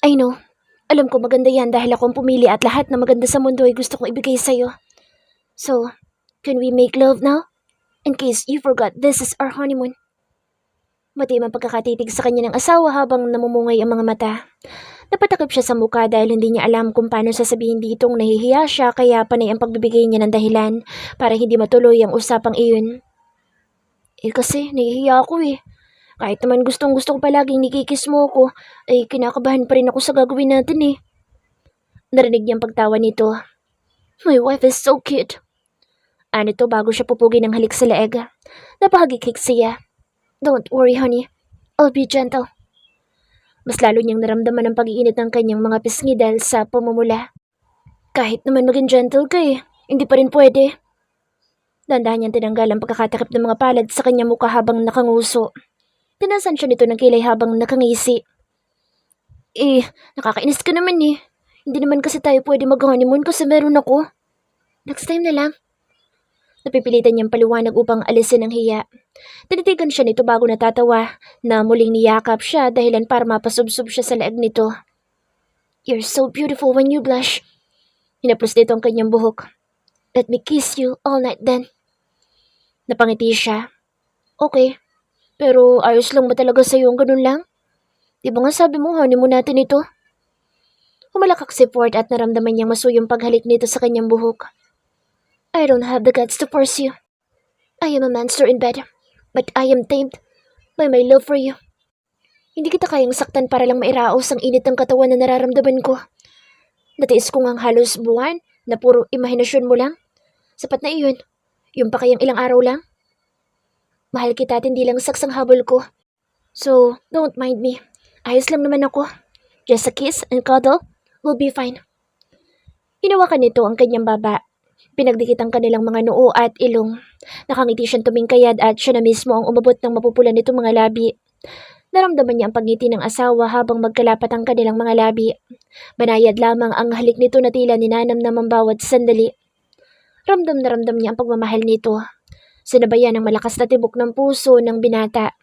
I know. Alam ko maganda yan dahil ako ang pumili at lahat na maganda sa mundo ay gusto kong ibigay sa'yo. So, can we make love now? In case you forgot, this is our honeymoon. Matiim ang pagkakatitig sa kanya ng asawa habang namumungay ang mga mata. Napatakip siya sa mukha dahil hindi niya alam kung paano sasabihin ditong nahihiya siya kaya panay ang pagbibigay niya ng dahilan para hindi matuloy ang usapang iyon. Kasi nahihiya ako eh. Kahit naman gustong gusto ko palaging nikikis mo ako, ay kinakabahan pa rin ako sa gagawin natin eh. Narinig niya ang pagtawa nito. My wife is so cute. Ano to bago siya pupugi ng halik sa leeg. Napahagikik siya. Don't worry honey, I'll be gentle. Mas lalo niyang naramdaman ang pag-iinit ng kanyang mga pisngi dahil sa pamumula. Kahit naman maging gentle ka eh, hindi pa rin pwede. Dandahan niyang tinanggal ang pagkakatakip ng mga palad sa kanyang mukha habang nakanguso. Tinasan siya nito ng kilay habang nakangisi. Nakakainis ka naman eh. Hindi naman kasi tayo pwede mag-honeymoon kasi meron ako. Next time na lang. Napipilitan niyang paliwanag upang alisin ang hiya. Tinitigan siya nito bago natatawa na muling niyakap siya dahilan para mapasubsob siya sa leeg nito. You're so beautiful when you blush. Hinaplos nito ang kanyang buhok. Let me kiss you all night then. Napangiti siya. Okay. Pero ayos lang ba talaga sa'yo ang ganun lang? Di ba nga sabi mo honeymoon natin ito? Humalakak si Ford at naramdaman niyang masuyong paghalik nito sa kanyang buhok. I don't have the guts to force you. I am a monster in bed, but I am tamed by my love for you. Hindi kita kayang saktan para lang mairaos ang init ng katawan na nararamdaman ko. Natiis ko ngang halos buwan na puro imahinasyon mo lang. Sapat na iyon. Yung pa kayang ilang araw lang. Mahal kita at hindi lang saksang habol ko. So, don't mind me. Ayos lang naman ako. Just a kiss and cuddle will be fine. Hinawakan nito ang kanyang baba. Pinagdikit ang kanilang mga noo at ilong. Nakangiti siyang tumingkayad at siya na mismo ang umabot ng mapupulan nitong mga labi. Naramdaman niya ang pagngiti ng asawa habang magkalapat ang kanilang mga labi. Banayad lamang ang halik nito na tila ninanam naman bawat sandali. Ramdam na ramdam niya ang pagmamahal nito. Sinabayan ng malakas na tibok ng puso ng binata.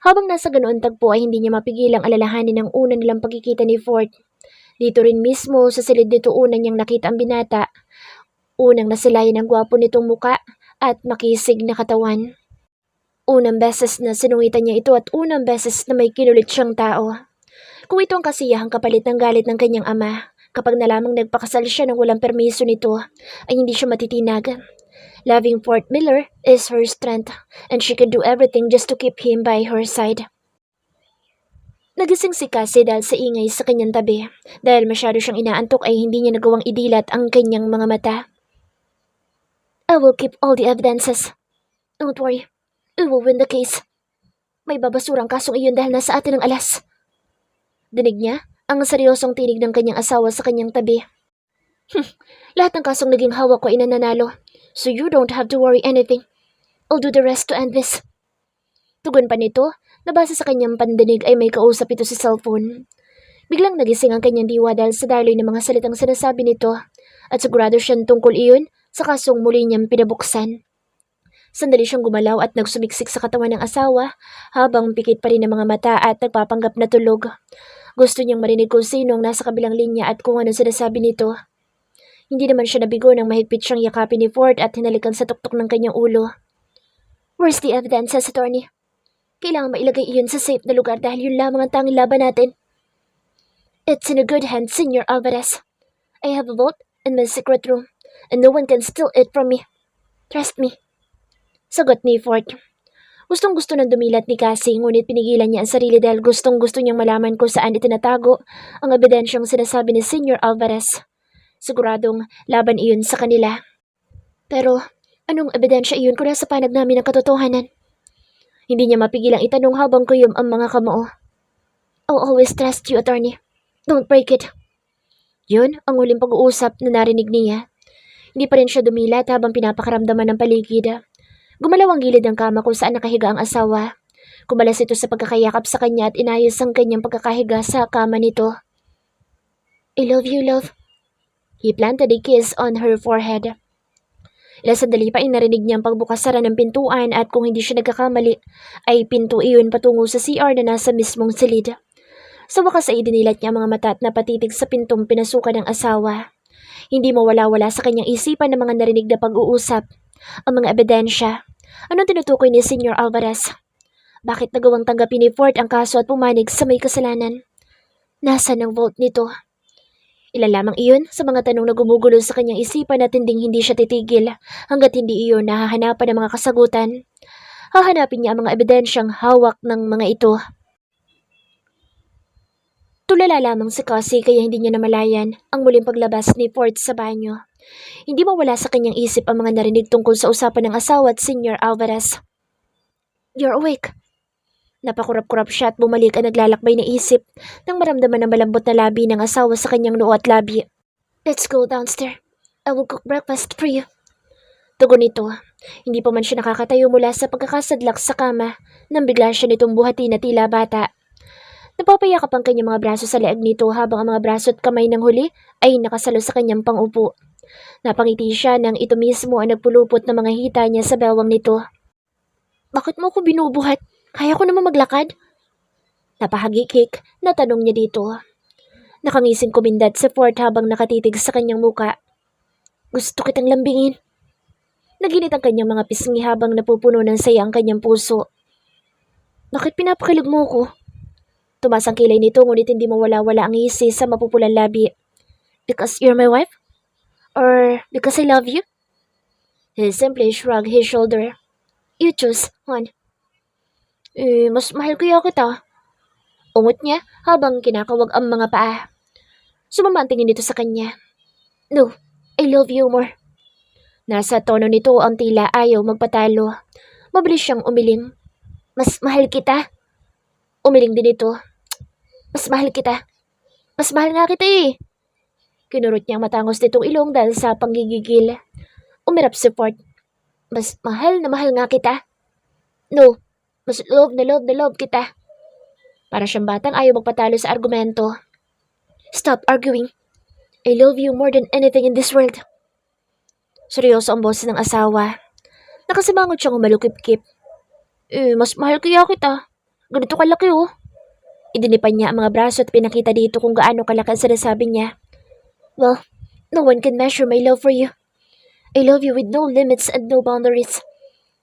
Habang nasa ganoon tagpo ay hindi niya mapigilang alalahanin ang una nilang pagkikita ni Ford. Dito rin mismo sa silid nito una niyang nakita ang binata. Unang nasilayan ang gwapo nitong muka at makisig na katawan. Unang beses na sinungitan niya ito at unang beses na may kinulit siyang tao. Kung ito ang kasiyahang kapalit ng galit ng kanyang ama, kapag nalamang nagpakasal siya ng walang permiso nito, ay hindi siya matitinag. Loving Fort Miller is her strength and she can do everything just to keep him by her side. Nagising si Cassie dahil sa ingay sa kanyang tabi. Dahil masyado siyang inaantok ay hindi niya nagawang idilat ang kanyang mga mata. I will keep all the evidences. Don't worry, we will win the case. May babasurang kasong iyon dahil nasa atin ang alas. Dinig niya ang seryosong tinig ng kanyang asawa sa kanyang tabi. Lahat ng kasong naging hawak ko ay nananalo. So you don't have to worry anything. I'll do the rest to end this. Tugon pa nito, nabasa sa kanyang pandinig ay may kausap ito sa cellphone. Biglang nagising ang kanyang diwa dahil sa daloy ng mga salitang sinasabi nito at sigurado siyang tungkol iyon sa kasong muli niyang pinabuksan. Sandali siyang gumalaw at nagsumiksik sa katawan ng asawa habang pikit pa rin ang mga mata at nagpapanggap na tulog. Gusto niyang marinig kung sino ang nasa kabilang linya at kung ano sinasabi nito. Hindi naman siya nabigo nang mahigpit siyang yakapin ni Ford at hinalikan sa tuktok ng kanyang ulo. Where's the evidence, attorney? Kailangan mailagay iyon sa safe na lugar dahil yun lamang ang tanging laban natin. It's in a good hand, Senor Alvarez. I have a vault in my secret room and no one can steal it from me. Trust me. Sagot ni Ford. Gustong-gusto nang dumilat ni Cassie ngunit pinigilan niya ang sarili dahil gustong-gusto niyang malaman kung saan itinatago ang ebidensyang sinasabi ni Senor Alvarez. Siguradong laban iyon sa kanila. Pero anong ebidensya iyon kung nasa panag namin ang katotohanan? Hindi niya mapigilang itanong habang kuyom ang mga kamao. I'll always trust you, attorney. Don't break it. Yun ang huling pag-uusap na narinig niya. Hindi pa rin siya dumilat habang pinapakaramdaman ng paligid. Gumalaw ang gilid ng kama kung saan nakahiga ang asawa. Kumalas ito sa pagkakayakap sa kanya at inayos ang kanyang pagkakahiga sa kama nito. I love you, love. He planted a kiss on her forehead. Ilang sandali pa ay narinig niya ang pagbukas-sara ng pintuan at kung hindi siya nagkakamali, ay pinto iyon patungo sa CR na nasa mismong silid. Sa wakas ay idinilat niya ang mga mata at napatitig sa pintong pinasukan ng asawa. Hindi mawala-wala sa kanyang isipan ng mga narinig na pag-uusap. Ang mga ebidensya. Anong tinutukoy ni Senior Alvarez? Bakit nagawang tanggapin ni Ford ang kaso at pumanig sa may kasalanan? Nasaan ang vault nito? Ilan lamang iyon sa mga tanong na gumugulo sa kanyang isipan at hindi siya titigil hanggat hindi iyon nahahanapan ng mga kasagutan. Hahanapin niya ang mga ebidensyang hawak ng mga ito. Tulala lamang si Cassie kaya hindi niya namalayan ang muling paglabas ni Ford sa banyo. Hindi mawala sa kanyang isip ang mga narinig tungkol sa usapan ng asawa at Senior Alvarez. You're awake. Napakurap-kurap siya at bumalik ang naglalakbay na isip nang maramdaman ang malambot na labi ng asawa sa kanyang noo at labi. Let's go downstairs. I will cook breakfast for you. Tugon nito. Hindi pa man siya nakakatayo mula sa pagkakasadlak sa kama nang bigla siya nitong buhati na tila bata. Napapayakap ang kanyang mga braso sa leeg nito habang ang mga braso at kamay ng huli ay nakasalo sa kanyang pangupo. Napangiti siya nang ito mismo ang nagpulupot ng mga hita niya sa bewang nito. Bakit mo ako binubuhat? Kaya ko naman maglakad? Napahagikik na tanong niya dito. Nakangising kumindad si Ford habang nakatitig sa kanyang muka. Gusto kitang lambingin. Naginit ang kanyang mga pisngi habang napupuno ng saya ang kanyang puso. Bakit pinapakilog mo ko? Tumas ang kilay nito ngunit hindi mawala-wala ang ngisi sa mapupulang labi. Because you're my wife? Or because I love you? He simply shrugged his shoulder. You choose, one. Mas mahal kaya kita. Ungot niya habang kinakawag ang mga paa. Sumama ang tingin nito sa kanya. No, I love you more. Nasa tono nito ang tila ayaw magpatalo. Mabilis siyang umiling. Mas mahal kita. Umiling din ito. Mas mahal kita. Mas mahal nga kita eh. Kinurot niyang matangos nitong ilong dahil sa panggigigil. Umirap si Ford. Mas mahal na mahal nga kita. No, mas love na love kita. Para siyang batang ayaw magpatalo sa argumento. Stop arguing. I love you more than anything in this world. Seryoso ang boses ng asawa. Nakasimangot siyang umalukip-kip. Mas mahal kaya kita. Ganito kalaki oh. Idinipan niya ang mga braso at pinakita dito kung gaano kalaki ang sinasabi niya. Well, no one can measure my love for you. I love you with no limits and no boundaries.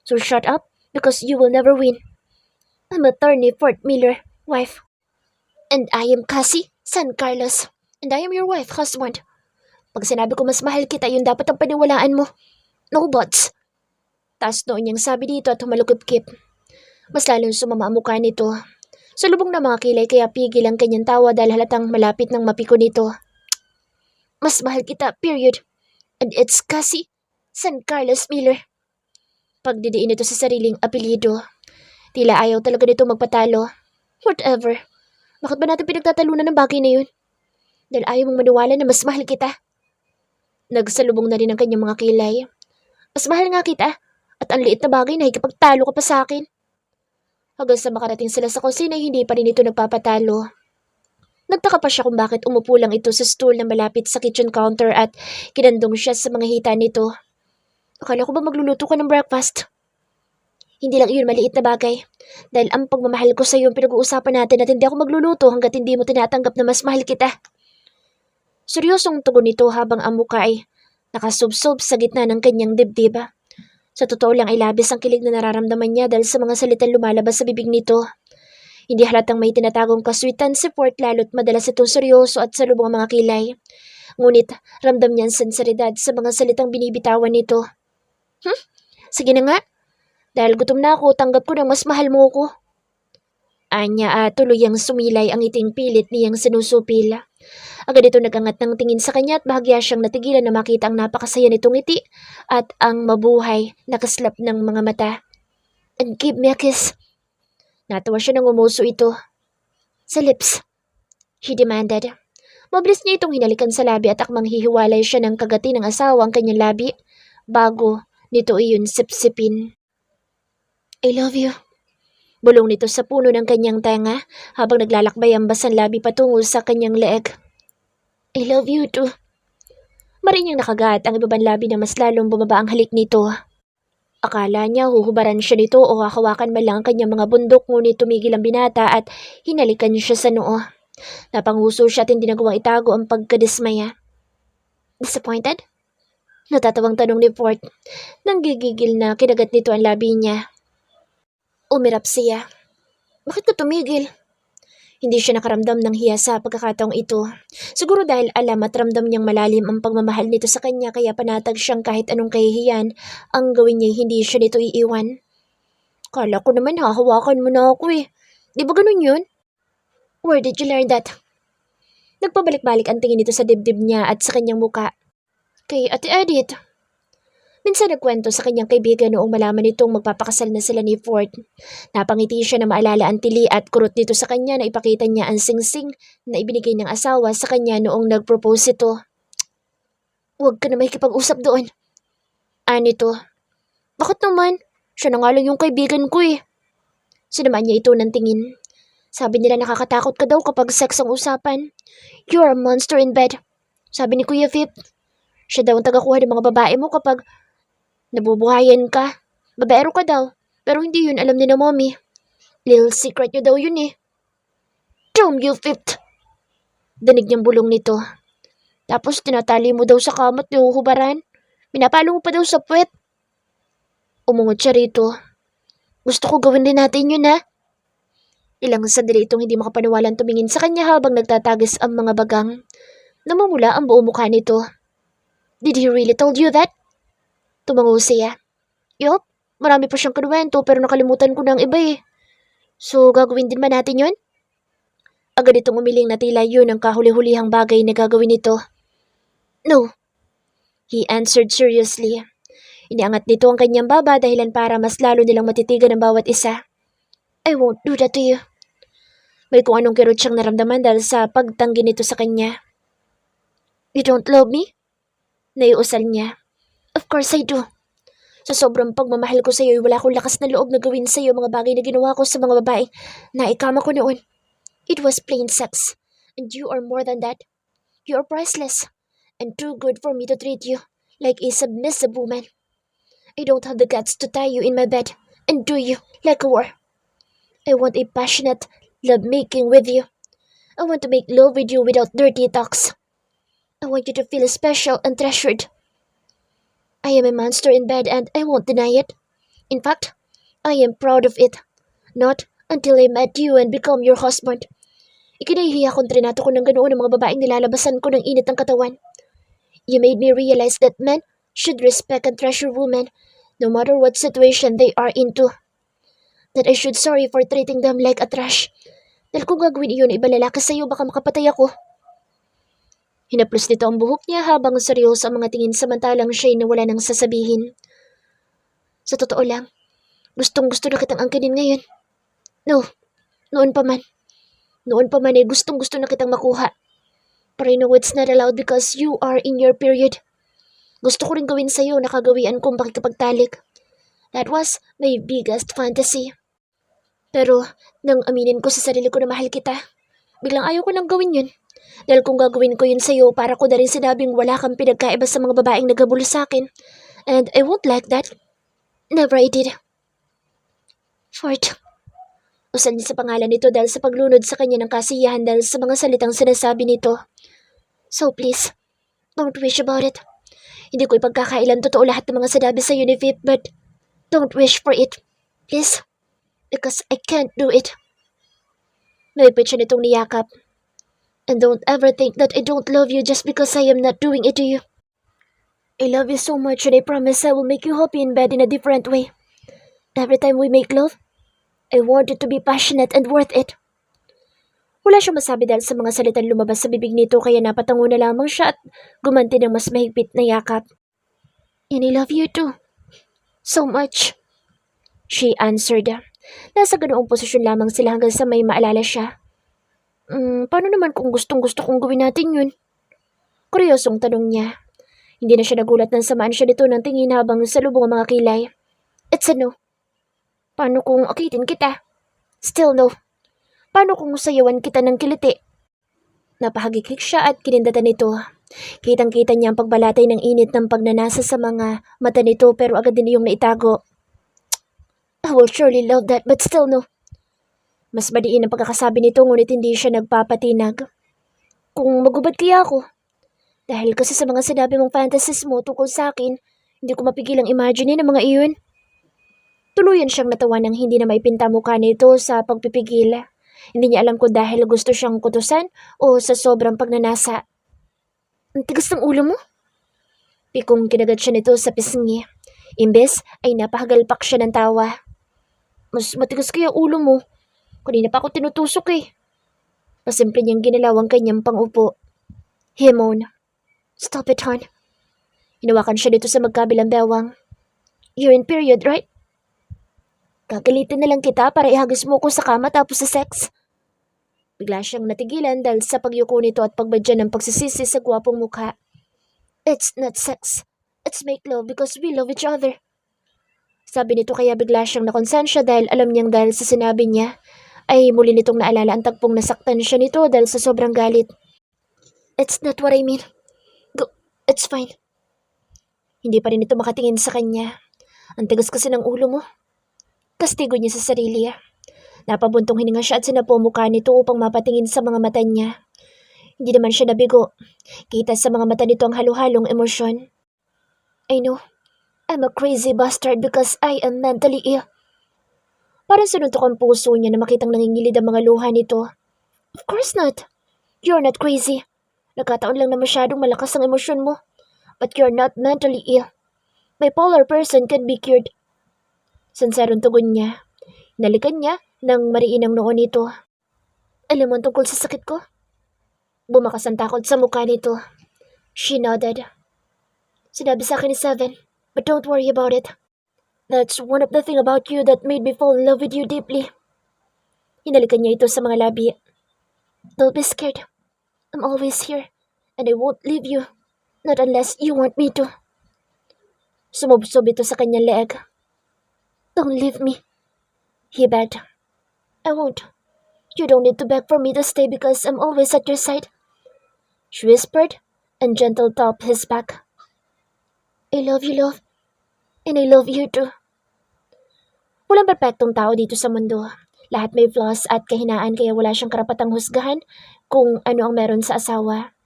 So shut up because you will never win. I'm attorney Fort Miller, wife. And I am Cassie, San Carlos. And I am your wife, husband. Pag sinabi ko mas mahal kita, yun dapat ang paniwalaan mo. No buts. Taas noon niyang sabi dito at humalukip-kip. Mas lalong sumama ang mukha nito. Sa lubong na mga kilay kaya pigil ang kanyang tawa dahil halatang malapit ng mapiko nito. Mas mahal kita, period. And it's Cassie, San Carlos Miller. Pagdidiin ito sa sariling apelyido. Tila ayaw talaga nito magpatalo. Whatever. Bakit ba natin pinagtatalunan ng bagay na yun? Dahil ayaw mong maniwala na mas mahal kita. Nagsalubong na rin ang kanyang mga kilay. Mas mahal nga kita. At ang liit na bagay na hikipagtalo ka pa sa akin. Hanggang sa makarating sila sa kusina, hindi pa rin ito nagpapatalo. Nagtaka pa siya kung bakit umupo lang ito sa stool na malapit sa kitchen counter at kinandong siya sa mga hita nito. Akala ko ba magluluto ka ng breakfast? Hindi lang iyon maliit na bagay. Dahil ang pagmamahal ko sa iyo ang pinag-uusapan natin at hindi ako magluluto hanggat hindi mo tinatanggap na mas mahal kita. Seryosong tugon nito habang ang mukha ay nakasubsob sa gitna ng kanyang dibdib. Sa totoo lang ay labis ang kilig na nararamdaman niya dahil sa mga salitang lumalabas sa bibig nito. Hindi halatang may tinatagong kaswitan si Fort lalo't madalas itong seryoso at sa lubong ang mga kilay. Ngunit ramdam niya ang senseridad sa mga salitang binibitawan nito. Sige na nga. Dahil gutom na ako, tanggap ko na mas mahal mo ko. Anya tuluyang sumilay ang iting pilit niyang sinusupil. Agad ito nagangat ng tingin sa kanya at bahagya siyang natigilan na makita ang napakasaya nitong ngiti at ang mabuhay na kaslap ng mga mata. And give me a kiss. Natawa siya nang umuso ito. Sa lips, he demanded. Mabilis niya itong hinalikan sa labi at akmang hihiwalay siya ng kagati ng asawa ang kanyang labi bago nito iyon sipsipin. I love you. Bulong nito sa puno ng kanyang tenga habang naglalakbay ang basang labi patungo sa kanyang leeg. I love you too. Marinyang nakagat ang ibabang labi na mas lalong bumaba ang halik nito. Akala niya huhubaran siya nito o hahawakan man lang ang kanyang mga bundok ngunit tumigil ang binata at hinalikan siya sa noo. Napanguso siya at hindi nagawang itago ang pagkadismaya. Disappointed? Natatawang tanong ni Fort. Nanggigigil na kinagat nito ang labi niya. Umirap siya. Bakit ka tumigil? Hindi siya nakaramdam ng hiya sa pagkakataong ito. Siguro dahil alam at ramdam niyang malalim ang pagmamahal nito sa kanya kaya panatag siyang kahit anong kahihiyan ang gawin niya hindi siya nito iiwan. Kala ko naman hahawakan mo na ako eh. Di ba ganun yun? Where did you learn that? Nagpabalik-balik ang tingin nito sa dibdib niya at sa kanyang muka. Kay Ate Edith. Minsan nagkwento sa kanyang kaibigan noong malaman nitong magpapakasal na sila ni Fort. Napangiti siya na maalala ang tili at kurot nito sa kanya na ipakita niya ang singsing na ibinigay ng asawa sa kanya noong nag-propose ito. Huwag ka na makikipag-usap doon. Anito. Bakit naman? Siya na nga lang yung kaibigan ko eh. Sinamaan niya ito ng tingin. Sabi nila nakakatakot ka daw kapag sex ang usapan. You're a monster in bed. Sabi ni Kuya Vip. Siya daw ang tagakuha ng mga babae mo kapag nabubuhayan ka. Babaero ka daw. Pero hindi yun alam ni na mommy. Little secret niyo daw yun eh. Damn you, Vip! Danig niyang bulong nito. Tapos tinatali mo daw sa kamot ni huhubaran. Pinapalo mo pa daw sa puwet. Umungot siya rito. Gusto ko gawin din natin yun ha. Ilang sandali itong hindi makapaniwalang tumingin sa kanya habang nagtatagis ang mga bagang. Namumula ang buong mukha nito. Did he really told you that? Tumango siya. Yup, marami pa siyang kinuwento pero nakalimutan ko na ang iba eh. So, gagawin din ba natin yun? Agad itong umiling na tila yun ang kahuli-hulihang bagay na gagawin nito. No. He answered seriously. Iniangat nito ang kanyang baba dahilan para mas lalo nilang matitigan ang bawat isa. I won't do that to you. May kung anong kirot siyang naramdaman dahil sa pagtanggi nito sa kanya. You don't love me? Naiusal niya. Of course I do. Sa sobrang pagmamahal ko sa iyo, wala akong lakas na loob na gawin sa iyo mga bagay na ginawa ko sa mga babae na ikama ko noon. It was plain sex. And you are more than that. You are priceless. And too good for me to treat you like a submissive woman. I don't have the guts to tie you in my bed and do you like a war. I want a passionate love-making with you. I want to make love with you without dirty talks. I want you to feel special and treasured. I am a monster in bed and I won't deny it. In fact, I am proud of it. Not until I met you and become your husband. Ikinahihiya kong trinato ko ng ganoon ang mga babaeng nilalabasan ko ng init ng katawan. You made me realize that men should respect and treasure women no matter what situation they are into. That I should sorry for treating them like a trash. Dahil kung gagawin iyon iba lalaki sa'yo baka makapatay ako. Hinaplos nito ang buhok niya habang seryoso ang mga tingin samantalang siya'y nawala ng sasabihin. Sa totoo lang, gustong-gusto na kitang angkinin ngayon. No, noon pa man. Noon pa man ay gustong-gusto na kitang makuha. But I know it's not allowed because you are in your period. Gusto ko rin gawin sa'yo na kagawian kong pakikipagtalik. That was my biggest fantasy. Pero nang aminin ko sa sarili ko na mahal kita, biglang ayaw ko nang gawin yun. Dahil kung gagawin ko yun sa'yo, para ko na rin sinabing wala kang pinagkaiba sa mga babaeng nagabula sa akin. And I won't like that. Never I did. Fort. Usal niya sa pangalan nito dahil sa paglunod sa kanya ng kasiyahan dahil sa mga salitang sinasabi nito. So please, don't wish about it. Hindi ko ipagkakailan totoo lahat ng mga sinabi sa'yo ni Vip, but don't wish for it. Please. Because I can't do it. Naipit siya nitong niyakap. And don't ever think that I don't love you just because I am not doing it to you. I love you so much and I promise I will make you happy in bed in a different way. Every time we make love, I want it to be passionate and worth it. Wala siyang masabi dahil sa mga salitang lumabas sa bibig nito kaya napatango na lamang siya at gumanti ng mas mahigpit na yakap. And I love you too. So much. She answered. Nasa ganoong posisyon lamang sila hanggang sa may maalala siya. Paano naman kung gustong-gusto kong gawin natin yun? Kuryosong tanong niya. Hindi na siya nagulat nang samaan siya nito ng tingin habang salubong ang mga kilay. It's a no. Paano kung akitin kita? Still no. Paano kung sayawan kita ng kiliti? Napahagikik siya at kinindatan nito. Kitang-kita niya ang pagbalatay ng init ng pagnanasa sa mga mata nito pero agad din iyong naitago. I will surely love that but still no. Mas madiin ang pagkakasabi nito ngunit hindi siya nagpapatinag. Kung magubad kaya ako. Dahil kasi sa mga sinabi mong fantasies mo tungkol sa akin, hindi ko mapigilang imagine ang mga iyon. Tuluyan siyang natawa nang hindi na maipinta mukha nito sa pagpipigil. Hindi niya alam kung dahil gusto siyang kutusan o sa sobrang pagnanasa. Ang tigas ng ulo mo? Pikong kinagat siya nito sa pisngi. Imbes ay napahagalpak siya ng tawa. Mas matigas kaya ulo mo. Kanina pa ako tinutusok eh. Pasimple niyang ginalaw ang kanyang pangupo. Himon. Stop it, hon. Hinawakan siya dito sa magkabilang bewang. You're in period, right? Gagalitin na lang kita para ihagis mo ko sa kama tapos sa sex. Bigla siyang natigilan dahil sa pagyuko nito at pagbadya ng pagsisisi sa gwapong mukha. It's not sex. It's make love because we love each other. Sabi nito kaya bigla siyang nakonsensya dahil alam niyang dahil sa sinabi niya ay muli nitong naalala ang tagpong nasaktan siya nito dahil sa sobrang galit. It's not what I mean. Go, it's fine. Hindi pa rin ito makatingin sa kanya. Ang tigas kasi ng ulo mo. Kastigo niya sa sarili. Napabuntong hininga siya at sinapo mukha nito upang mapatingin sa mga mata niya. Hindi naman siya nabigo. Kita sa mga mata nito ang halo-halong emosyon. I know. I'm a crazy bastard because I am mentally ill. Parang sununtok ang puso niya na makitang nangingilid ang mga luha nito. Of course not. You're not crazy. Nagkataon lang na masyadong malakas ang emosyon mo. But you're not mentally ill. Bipolar person can be cured. Sanserong tugon niya. Hinalikan niya nang mariin ang noon nito. Alam mo tungkol sa sakit ko? Bumakas ang takot sa mukha nito. She nodded. Sinabi sa akin ni Seven, but don't worry about it. That's one of the thing about you that made me fall in love with you deeply. Hinalikan niya ito sa mga labi. Don't be scared. I'm always here, and I won't leave you. Not unless you want me to. Sumubsob ito sa kanyang leeg. Don't leave me, he begged. I won't. You don't need to beg for me to stay because I'm always at your side. She whispered and gentle tapped his back. I love you, love. And I love you too. Walang perpektong tao dito sa mundo. Lahat may flaws at kahinaan kaya wala siyang karapatang husgahan kung ano ang meron sa asawa.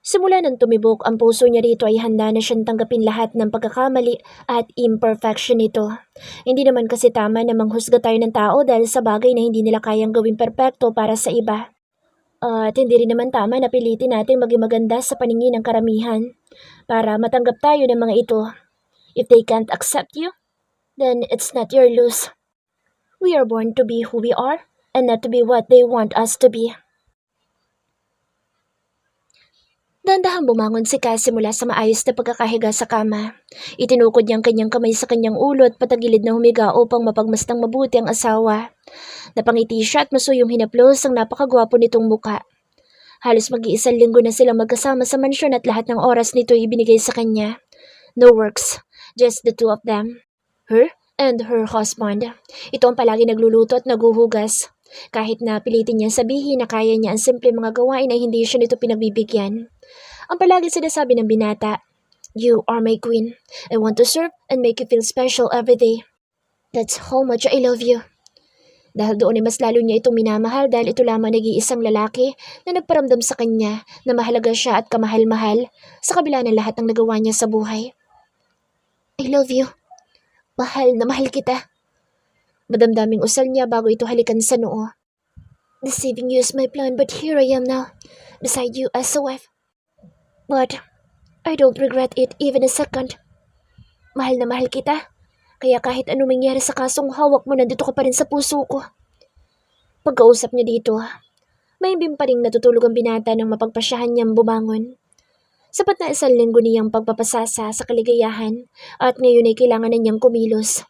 Simula nang tumibok ang puso niya dito ay handa na siyang tanggapin lahat ng pagkakamali at imperfection nito. Hindi naman kasi tama na manghusga tayo ng tao dahil sa bagay na hindi nila kayang gawing perpekto para sa iba. At hindi rin naman tama na pilitin nating maging maganda sa paningin ng karamihan para matanggap tayo ng mga ito. If they can't accept you, then it's not your loss. We are born to be who we are and not to be what they want us to be. Dahan-dahang bumangon si Cassie mula sa maayos na pagkakahiga sa kama. Itinukod niya ang kanyang kamay sa kanyang ulo at patagilid na humiga upang mapagmastang mabuti ang asawa. Napangiti siya at masuyong hinaplos ang napakagwapo nitong muka. Halos mag-iisang linggo na silang magkasama sa mansyon at lahat ng oras nito ibinigay sa kanya. No works, just the two of them. Her and her husband. Ito ang palagi nagluluto at naguhugas. Kahit na pilitin niya sabihin na kaya niya ang simple mga gawain ay hindi siya nito pinagbibigyan. Ang palagi sinasabi ng binata, You are my queen. I want to serve and make you feel special every day. That's how much I love you. Dahil doon ay mas lalo niya itong minamahal dahil ito lamang nag-iisang lalaki na nagparamdam sa kanya na mahalaga siya at kamahal-mahal sa kabila ng lahat ng nagawa niya sa buhay. I love you. Mahal na mahal kita. Madamdaming usal niya bago ito halikan sa noo. Deceiving you is my plan but here I am now, beside you as a wife. But I don't regret it even a second. Mahal na mahal kita. Kaya kahit anong mangyari sa kasong hawak mo, nandito ka pa rin sa puso ko. Pagkausap niya dito, mahimbing pa rin natutulog ang binata nang mapagpasyahan niyang bumangon. Sapat na 1 linggo niyang pagpapasasa sa kaligayahan at ngayon ay kailangan na niyang kumilos.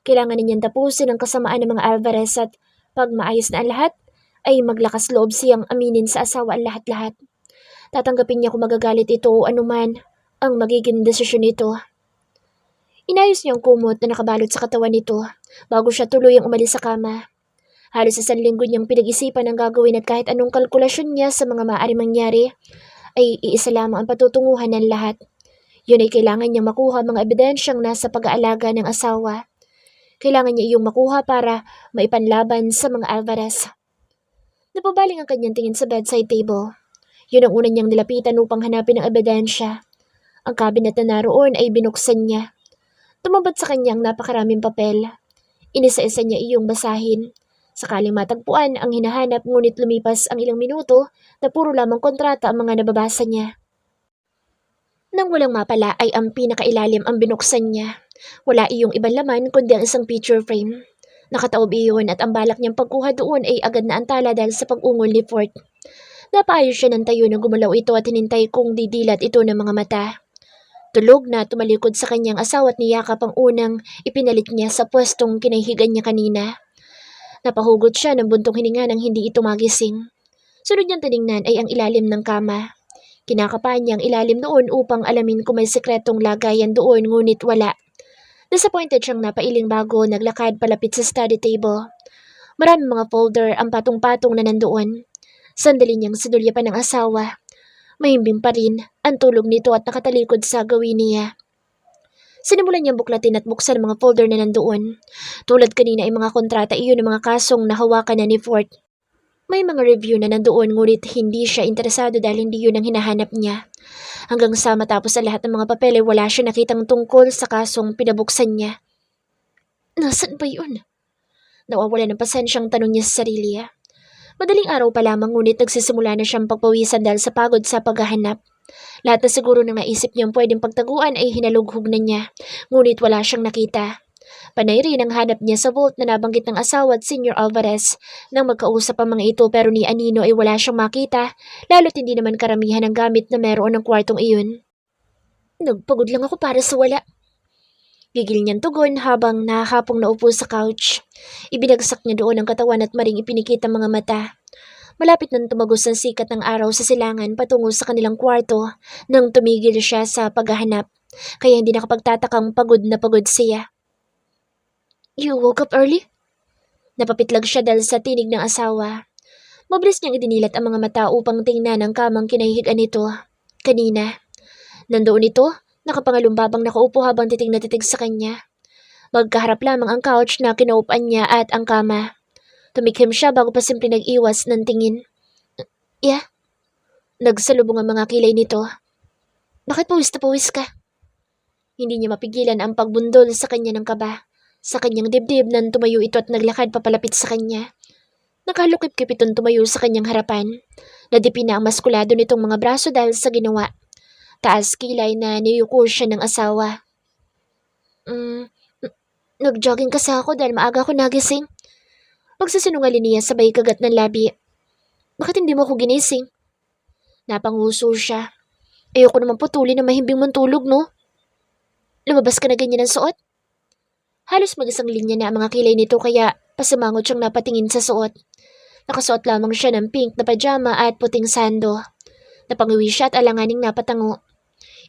Kailangan na niyang tapusin ang kasamaan ng mga Alvarez at pag maayos na ang lahat, ay maglakas loob siyang aminin sa asawa ang lahat-lahat. Tatanggapin niya kung magagalit ito o anuman ang magiging desisyon nito. Inayos niya ang kumot na nakabalot sa katawan nito bago siya tuluyang umalis sa kama. Halos 1 linggo niyang pinag-isipan ang gagawin at kahit anong kalkulasyon niya sa mga maaaring mangyari, ay iisa lamang ang patutunguhan ng lahat. Yun ay kailangan niyang makuha mga ebidensyang nasa pag-aalaga ng asawa. Kailangan niya iyong makuha para maipanlaban sa mga Alvarez. Napabaling ang kanyang tingin sa bedside table. Yun ang una niyang nilapitan upang hanapin ang ebidensya. Ang cabinet na naroon ay binuksan niya. Tumabad sa kanyang napakaraming papel. Inisa-isa niya iyong basahin. Sakaling matagpuan ang hinahanap ngunit lumipas ang ilang minuto na puro lamang kontrata ang mga nababasa niya. Nang walang mapala ay ang pinakailalim ang binuksan niya. Wala iyong ibang laman kundi ang isang picture frame. Nakataob iyon at ang balak niyang pagkuha doon ay agad na antala dahil sa pag-ungol ni Fort. Napaayos siya ng tayo na gumalaw ito at hinintay kung didilat ito ng mga mata. Tulog na tumalikod sa kanyang asawa at niyakap ang unang ipinalit niya sa pwestong kinahigan niya kanina. Napahugot siya ng buntong hininga nang hindi ito magising. Sunod niyang tiningnan ay ang ilalim ng kama. Kinakapahan niya ang ilalim noon upang alamin kung may sekretong lagayan doon ngunit wala. Disappointed siyang napailing bago naglakad palapit sa study table. Maraming mga folder ang patong-patong na nandoon. Sandali niyang sinulya pa ng asawa. Mahimbing pa rin ang tulog nito at nakatalikod sa gawin niya. Sinimulan niyang buklatin at buksan ang mga folder na nandoon. Tulad kanina ay mga kontrata iyon ng mga kasong nahawakan na ni Fort. May mga review na nandoon ngunit hindi siya interesado dahil hindi yun ang hinahanap niya. Hanggang sa matapos ang lahat ng mga papel ay wala siya nakitang tungkol sa kasong pinabuksan niya. Nasaan ba yun? Nawawala ng pasensyang tanong niya sa sarili. Madaling araw pa lamang ngunit nagsisimula na siyang pagpawisan dahil sa pagod sa paghahanap. Lahat na siguro ng naisip niyang pwedeng pagtaguan ay hinalughog na niya, ngunit wala siyang nakita. Panay rin ang hanap niya sa vault na nabanggit ng asawa at Senior Alvarez. Nang magkausap ang mga ito pero ni Anino ay wala siyang makita, lalo't hindi naman karamihan ang gamit na meron ng kwartong iyon. Nagpagod lang ako para sa wala. Gigil niyang tugon habang nahahapong naupo sa couch. Ibinagsak niya doon ang katawan at maring ipinikit ang mga mata. Malapit nang tumagos ang sikat ng araw sa silangan patungo sa kanilang kwarto nang tumigil siya sa paghahanap, kaya hindi nakapagtatakang pagod na pagod siya. You woke up early? Napapitlag siya dahil sa tinig ng asawa. Mabilis niyang idinilat ang mga mata upang tingnan ang kamang kinahihigan nito. Kanina. Nandoon ito, nakapangalumbabang nakaupo habang titig na titig sa kanya. Magkaharap lamang ang couch na kinaupan niya at ang kama. Tumikhim siya bago pa simple nag-iwas ng tingin. Yeah? Nagsalubong ang mga kilay nito. Bakit pawis na pawis ka? Hindi niya mapigilan ang pagbundol sa kanya ng kaba. Sa kanyang dibdib nang tumayo ito at naglakad papalapit sa kanya. Nakalukip-kip itong tumayo sa kanyang harapan. Nadipin na ang maskulado nitong mga braso dahil sa ginawa. Taas kilay na niyuko siya ng asawa. Nag-jogging kasi ako dahil maaga ako nagising. Pagsasinungaling niya sabay kagat ng labi. Bakit hindi mo ako ginising? Napanguso siya. Ayoko naman putulin na mahimbing mong tulog, no? Lumabas ka na ganyan ang suot? Halos mag-isang linya na ang mga kilay nito kaya pasimangot siyang napatingin sa suot. Nakasuot lamang siya ng pink na pajama at puting sando. Napangiwi siya at alanganing napatango.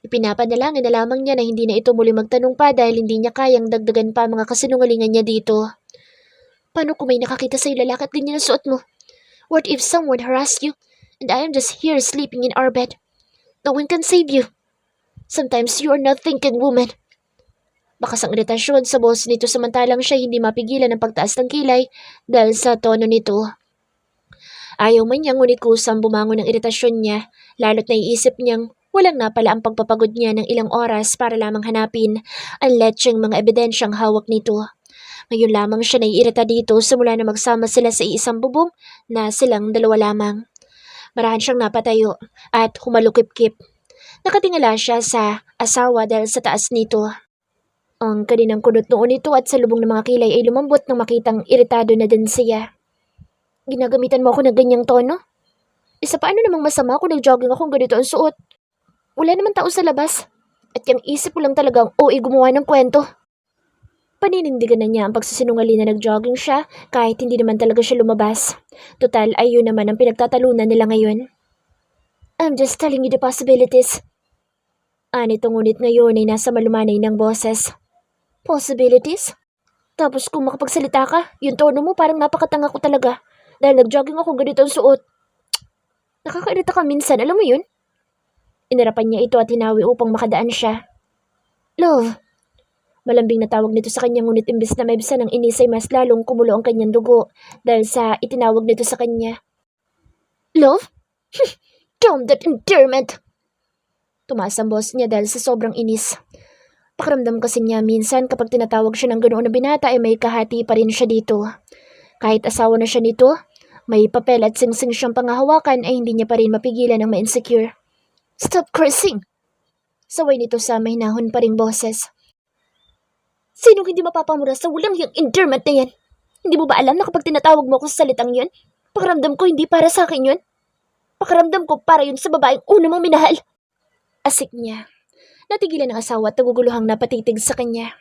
Ipinapanalangin na lamang niya na hindi na ito muli magtanong pa dahil hindi niya kayang dagdagan pa mga kasinungalingan niya dito. Paano kung may nakakita sa'yo lalaki at ganyan ang suot mo? What if someone harassed you and I am just here sleeping in our bed? No one can save you. Sometimes you are not thinking, woman. Bakas ang iritasyon sa boss nito samantalang siya hindi mapigilan ang pagtaas ng kilay dahil sa tono nito. Ayaw man niya ngunit kusang bumangon ng iritasyon niya, lalo't naiisip niyang walang napala ang pagpapagod niya ng ilang oras para lamang hanapin ang letsyeng mga ebidensyang hawak nito. Ngayon lamang siya naiirita dito simula na magsama sila sa isang bubong na silang dalawa lamang. Marahan siyang napatayo at humalukip-kip. Nakatingala siya sa asawa dahil sa taas nito. Ang kaninang kunot noon nito at sa lubong ng mga kilay ay lumambot nang makitang iritado na din siya. Ginagamitan mo ako ng ganyang tono? Isa paano namang masama kung nag-jogging akong ganito ang suot? Wala naman tao sa labas. At yung isip ko lang talagang gumawa ng kwento. Paninindigan na niya ang pagsasinungaling na nag-jogging siya kahit hindi naman talaga siya lumabas. Total ay yun naman ang pinagtatalunan nila ngayon. I'm just telling you the possibilities. Anito ngunit ngayon ay nasa malumanay ng boses. Possibilities? Tapos kung makapagsalita ka, yung tono mo parang napakatanga ko talaga. Dahil nag-jogging ako ganito ang suot. Nakakairita ka minsan, alam mo yun? Inarapan niya ito at hinawi upang makadaan siya. Love, Malambing na tawag nito sa kanya ngunit imbes na maibsan ng inis ay mas lalong kumulo ang kanyang dugo dahil sa itinawag nito sa kanya. Love? Damn that endearment! Tumaas ang boss niya dahil sa sobrang inis. Pakiramdam kasi niya minsan kapag tinatawag siya ng ganoon na binata ay may kahati pa rin siya dito. Kahit asawa na siya nito, may papel at singsing siyang pangahawakan ay hindi niya pa rin mapigilan ng ma-insecure. Stop cursing! Saway nito sa mahinahon pa ring boses. Sinong hindi mapapamura sa walang yung endearment na yan? Hindi mo ba alam na kapag tinatawag mo ako sa salitang yun, pakiramdam ko hindi para sa akin yun? Pakiramdam ko para yun sa babaeng una mong minahal. Asik niya. Natigilan ang asawa at naguguluhang napatitig sa kanya.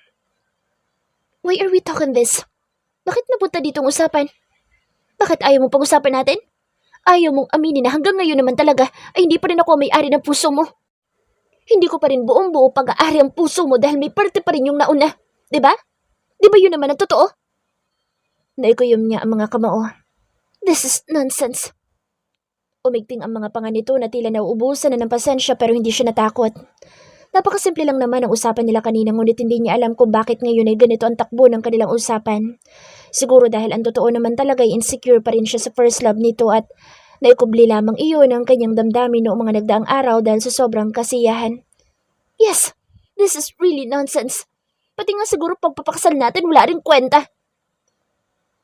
Why are we talking this? Bakit napunta ditong usapan? Bakit ayaw mong pag-usapan natin? Ayaw mong aminin na hanggang ngayon naman talaga ay hindi pa rin ako may-ari ng puso mo. Hindi ko pa rin buong-buo pag-aari ang puso mo dahil may parte pa rin yung nauna. Diba? Diba yun naman ang totoo? Naikuyom niya ang mga kamao. This is nonsense. Umigting ang mga panga nito na tila nauubusan na ng pasensya pero hindi siya natakot. Napakasimple lang naman ang usapan nila kanina ngunit hindi niya alam kung bakit ngayon ay ganito ang takbo ng kanilang usapan. Siguro dahil ang totoo naman talaga ay insecure pa rin siya sa first love nito at naikubli lamang iyon ang kanyang damdamin noong mga nagdaang araw dahil sa sobrang kasiyahan. Yes, this is really nonsense. Pati nga siguro pagpapakasal natin wala rin kwenta.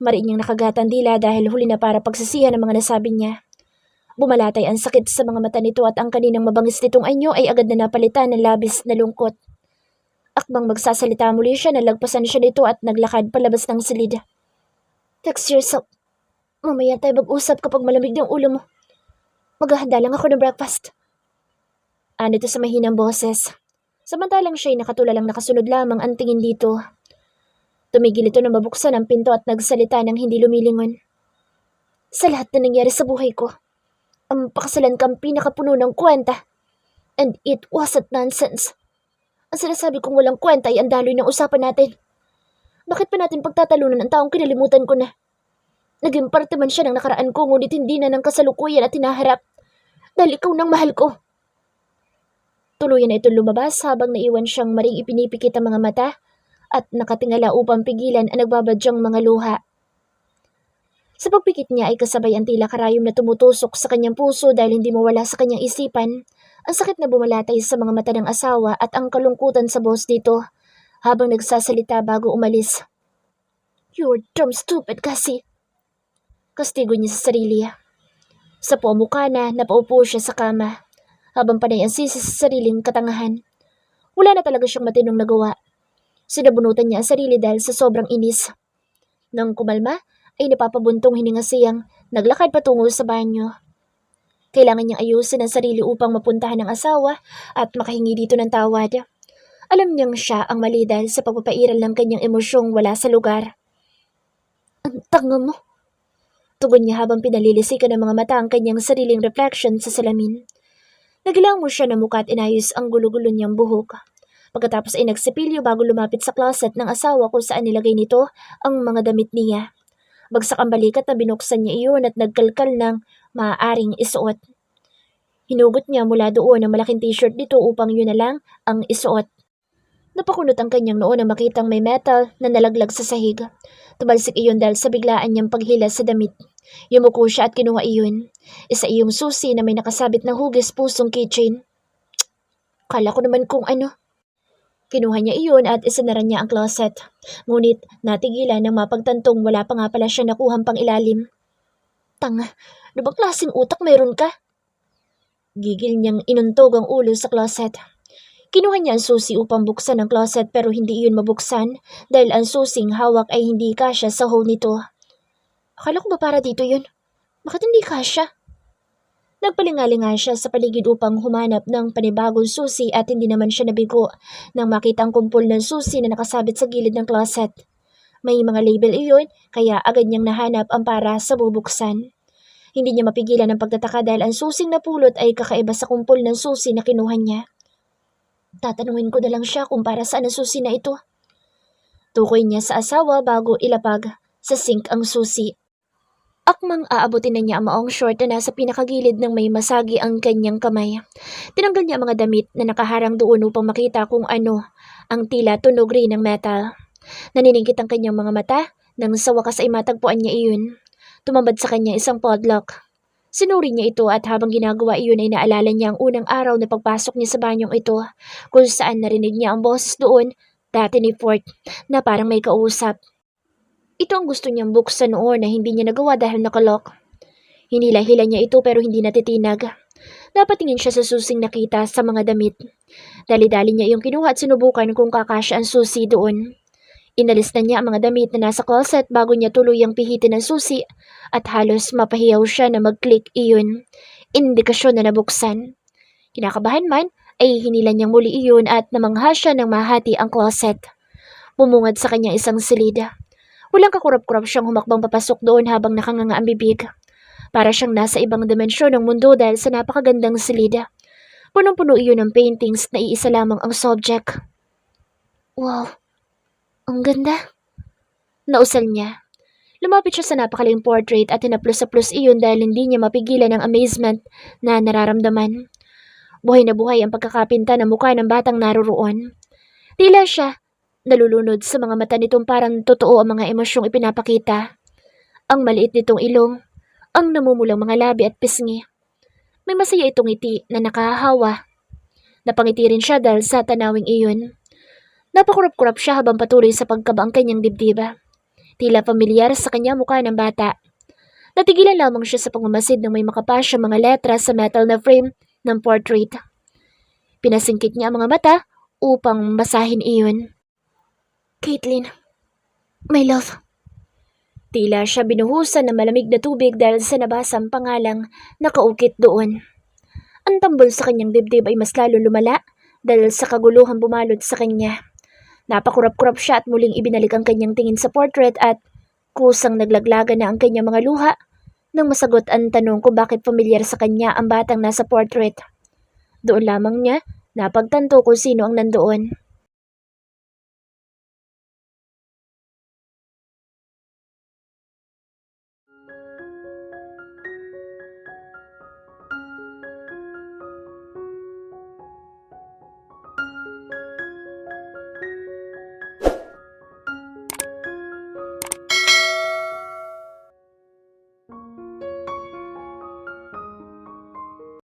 Mariin niyang nakagatan dila dahil huli na para pagsisihan ang mga nasabi niya. Bumalatay ang sakit sa mga mata nito at ang kaninang mabangis nitong anyo ay agad na napalitan ng labis na lungkot. Akbang magsasalita muli siya, nalagpasan siya nito at naglakad palabas ng silid. Text yourself. Mamaya tayo mag-usap kapag malamig ng ulo mo. Maghahanda lang ako ng breakfast. Nito sa mahinang boses. Samantalang siya'y nakatulalang nakasunod lamang ang tingin dito. Tumigil ito na mabuksan ang pinto at nagsalita ng hindi lumilingon. Sa lahat na nangyari sa buhay ko, ang pakasalan kang pinakapuno ng kwenta. And it wasn't nonsense. Ang sinasabi kong walang kwenta ay ang daloy ng usapan natin. Bakit pa natin pagtatalunan ang taong kinalimutan ko na? Naging parte man siya ng nakaraan ko ngunit hindi na ng kasalukuyan at hinaharap. Dahil ikaw nang mahal ko. Tuluyan na itong lumabas habang naiwan siyang maring ipinipikit ang mga mata at nakatingala upang pigilan ang nagbabadyang mga luha. Sa pagpikit niya ay kasabay ang tila karayom na tumutusok sa kanyang puso dahil hindi mawala sa kanyang isipan ang sakit na bumalatay sa mga mata ng asawa at ang kalungkutan sa boss dito habang nagsasalita bago umalis. You're dumb stupid kasi. Kastigo niya sa sarili. Sa pumukha na napaupo siya sa kama habang panay ang sisi sa sariling katangahan. Wala na talaga siyang matinong nagawa. Sinabunutan niya ang sarili dahil sa sobrang inis. Nang kumalma, ay napapabuntong hininga siyang naglakad patungo sa banyo. Kailangan niyang ayusin ang sarili upang mapuntahan ng asawa at makahingi dito ng tawad. Alam niyang siya ang mali dahil sa pagpapairal ng kanyang emosyong wala sa lugar. Ang tanga mo! Tugon niya habang pinalilisikan ng mga mata ang kanyang sariling reflection sa salamin. Nagilang mo siya ng mukha at inayos ang gulo-gulo niyang buhok. Pagkatapos ay nagsipilyo bago lumapit sa closet ng asawa kung saan nilagay nito ang mga damit niya. Bagsak ang balikat na binuksan niya iyon at nagkalkal ng maaaring isuot. Hinugot niya mula doon ang malaking t-shirt nito upang yun na lang ang isuot. Napakunot ang kanyang noo na makitang may metal na nalaglag sa sahig. Tumalsik iyon dahil sa biglaan niyang paghila sa damit. Yumuko siya at kinuha iyon. Isa iyong susi na may nakasabit ng hugis pusong keychain. Kala ko naman kung ano. Kinuha niya iyon at isinara niya ang closet. Ngunit natigilan nang mapagtantong wala pa nga pala siya nakuhang pang ilalim. Tanga, ano bang klaseng utak mayroon ka? Gigil niyang inuntog ang ulo sa closet. Kinuha niya ang susi upang buksan ang closet pero hindi iyon mabuksan dahil ang susing hawak ay hindi kasya sa hole nito. Akala ko ba para dito yun? Bakit hindi kasya? Nagpalingalinga siya sa paligid upang humanap ng panibagong susi at hindi naman siya nabigo nang makita ang kumpol ng susi na nakasabit sa gilid ng closet. May mga label iyon kaya agad niyang nahanap ang para sa bubuksan. Hindi niya mapigilan ang pagtataka dahil ang susing napulot ay kakaiba sa kumpol ng susi na kinuha niya. Tatanungin ko na lang siya kung para saan ang susi na ito. Tukoy niya sa asawa bago ilapag sa sink ang susi. Akmang aabutin na niya ang maong short na nasa pinakagilid ng may masagi ang kanyang kamay. Tinanggal niya ang mga damit na nakaharang doon upang makita kung ano ang tila tunog rin ng metal. Naniningkit ang kanyang mga mata nang sa wakas ay matagpuan niya iyon. Tumambad sa kanya isang podlock. Sinuri niya ito at habang ginagawa iyon ay naalala niya ang unang araw na pagpasok niya sa banyong ito kung saan narinig niya ang boses doon dati ni Fort na parang may kausap. Ito ang gusto niyang buksan noon na hindi niya nagawa dahil nakalock. Hinila-hila niya ito pero hindi natitinag. Napatingin siya sa susing nakita sa mga damit. Dali-dali niya yung kinuha at sinubukan kung kakasya ang susi doon. Inalis na niya ang mga damit na nasa closet bago niya tuluyang pihitin ang susi at halos mapahiyaw siya na mag-click iyon. Indikasyon na nabuksan. Kinakabahan man ay hinila niyang muli iyon at namangha siya ng mahati ang closet. Bumungad sa kanya isang silid. Walang kakurap-kurap siyang humakbang papasok doon habang nakanganga ang bibig. Para siyang nasa ibang dimensyon ng mundo dahil sa napakagandang silid. Punong-puno iyon ng paintings na iisa lamang ang subject. Wow, ang ganda. Nausal niya. Lumapit siya sa napakaling portrait at tinaplos-saplos iyon dahil hindi niya mapigilan ang amazement na nararamdaman. Buhay na buhay ang pagkakapinta ng mukha ng batang naroroon. Tila siya nalulunod sa mga mata nitong parang totoo ang mga emosyong ipinapakita. Ang maliit nitong ilong, ang namumulang mga labi at pisngi. May masaya itong ngiti na nakahahawa. Napangiti rin siya dahil sa tanawing iyon. Napakurap-kurap siya habang patuloy sa pagkaba ang kanyang dibdiba. Tila pamilyar sa kanya mukha ng bata. Natigilan lamang siya sa pagmamasid ng may makapasya mga letra sa metal na frame ng portrait. Pinasingkit niya ang mga mata upang basahin iyon. Caitlin, my love. Tila siya binuhusan ng malamig na tubig dahil sa nabasang pangalang nakaukit doon. Ang tambol sa kanyang dibdib ay mas lalo lumala dahil sa kaguluhan bumalot sa kanya. Napakurap-kurap siya at muling ibinalik ang kanyang tingin sa portrait at kusang naglaglagan na ang kanyang mga luha nang masagot ang tanong kung bakit pamilyar sa kanya ang batang nasa portrait. Doon lamang niya napagtanto kung sino ang nandoon.